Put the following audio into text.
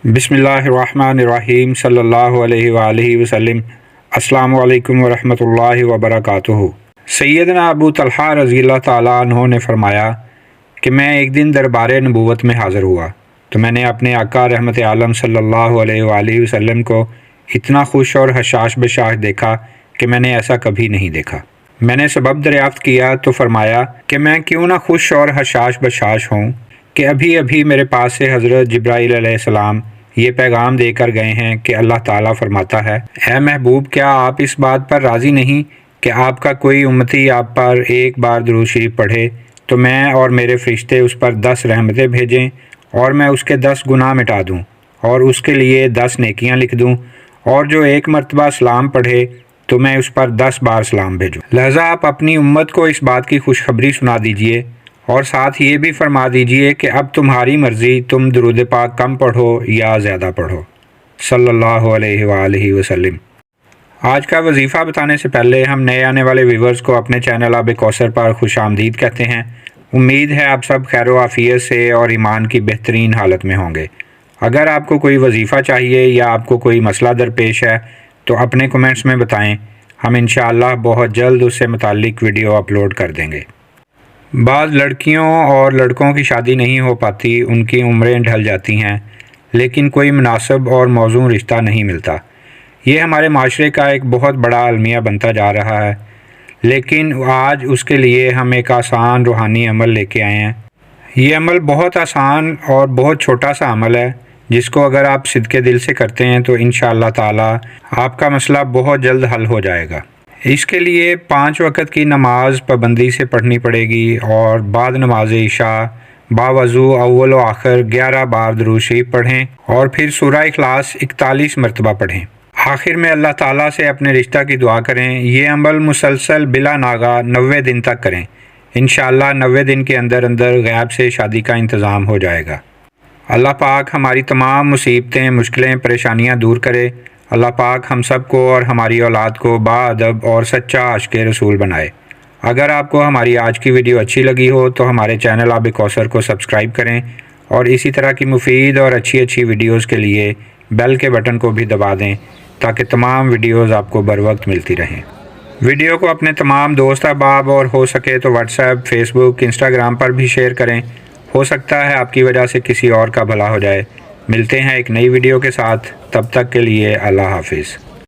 بسم اللہ الرحمن الرحیم صلی اللہ علیہ وآلہ وسلم۔ السلام علیکم ورحمۃ اللہ وبرکاتہ۔ سیدنا ابو طلحہ رضی اللہ تعالیٰ عنہ نے فرمایا کہ میں ایک دن دربار نبوت میں حاضر ہوا تو میں نے اپنے آقا رحمت عالم صلی اللہ علیہ وآلہ وسلم کو اتنا خوش اور حشاش بشاش دیکھا کہ میں نے ایسا کبھی نہیں دیکھا۔ میں نے سبب دریافت کیا تو فرمایا کہ میں کیوں نہ خوش اور حشاش بشاش ہوں کہ ابھی ابھی میرے پاس سے حضرت جبرائیل علیہ السلام یہ پیغام دے کر گئے ہیں کہ اللہ تعالیٰ فرماتا ہے، اے محبوب، کیا آپ اس بات پر راضی نہیں کہ آپ کا کوئی امتی آپ پر ایک بار درود شریف پڑھے تو میں اور میرے فرشتے اس پر 10 رحمتیں بھیجیں اور میں اس کے 10 گناہ مٹا دوں اور اس کے لیے 10 نیکیاں لکھ دوں، اور جو ایک مرتبہ سلام پڑھے تو میں اس پر 10 بار سلام بھیجوں۔ لہٰذا آپ اپنی امت کو اس بات کی خوشخبری سنا دیجئے اور ساتھ یہ بھی فرما دیجئے کہ اب تمہاری مرضی، تم درود پاک کم پڑھو یا زیادہ پڑھو، صلی اللہ علیہ وآلہ وسلم۔ آج کا وظیفہ بتانے سے پہلے ہم نئے آنے والے ویورز کو اپنے چینل آب کوثر پر خوش آمدید کہتے ہیں۔ امید ہے آپ سب خیر و عافیت سے اور ایمان کی بہترین حالت میں ہوں گے۔ اگر آپ کو کوئی وظیفہ چاہیے یا آپ کو کوئی مسئلہ درپیش ہے تو اپنے کمنٹس میں بتائیں، ہم انشاءاللہ بہت جلد اس سے متعلق ویڈیو اپلوڈ کر دیں گے۔ بعض لڑکیوں اور لڑکوں کی شادی نہیں ہو پاتی، ان کی عمریں ڈھل جاتی ہیں، لیکن کوئی مناسب اور موزوں رشتہ نہیں ملتا۔ یہ ہمارے معاشرے کا ایک بہت بڑا المیہ بنتا جا رہا ہے، لیکن آج اس کے لیے ہم ایک آسان روحانی عمل لے کے آئے ہیں۔ یہ عمل بہت آسان اور بہت چھوٹا سا عمل ہے، جس کو اگر آپ صدقے دل سے کرتے ہیں تو انشاءاللہ تعالی آپ کا مسئلہ بہت جلد حل ہو جائے گا۔ اس کے لیے 5 وقت کی نماز پابندی سے پڑھنی پڑے گی اور بعد نماز عشاء باوضو اول و آخر 11 بار درود شریف پڑھیں اور پھر سورہ اخلاص 41 مرتبہ پڑھیں۔ آخر میں اللہ تعالیٰ سے اپنے رشتہ کی دعا کریں۔ یہ عمل مسلسل بلا ناغہ 90 دن تک کریں۔ انشاءاللہ 90 دن کے اندر اندر غیب سے شادی کا انتظام ہو جائے گا۔ اللہ پاک ہماری تمام مصیبتیں، مشکلیں، پریشانیاں دور کرے۔ اللہ پاک ہم سب کو اور ہماری اولاد کو باادب اور سچا عاشق رسول بنائے۔ اگر آپ کو ہماری آج کی ویڈیو اچھی لگی ہو تو ہمارے چینل آب کوثر کو سبسکرائب کریں اور اسی طرح کی مفید اور اچھی ویڈیوز کے لیے بیل کے بٹن کو بھی دبا دیں تاکہ تمام ویڈیوز آپ کو بر وقت ملتی رہیں۔ ویڈیو کو اپنے تمام دوست احباب اور ہو سکے تو واٹس ایپ، فیس بک، انسٹاگرام پر بھی شیئر کریں۔ ہو سکتا ہے آپ کی وجہ سے کسی اور کا بھلا ہو جائے۔ ملتے ہیں ایک نئی ویڈیو کے ساتھ، تب تک کے لیے اللہ حافظ۔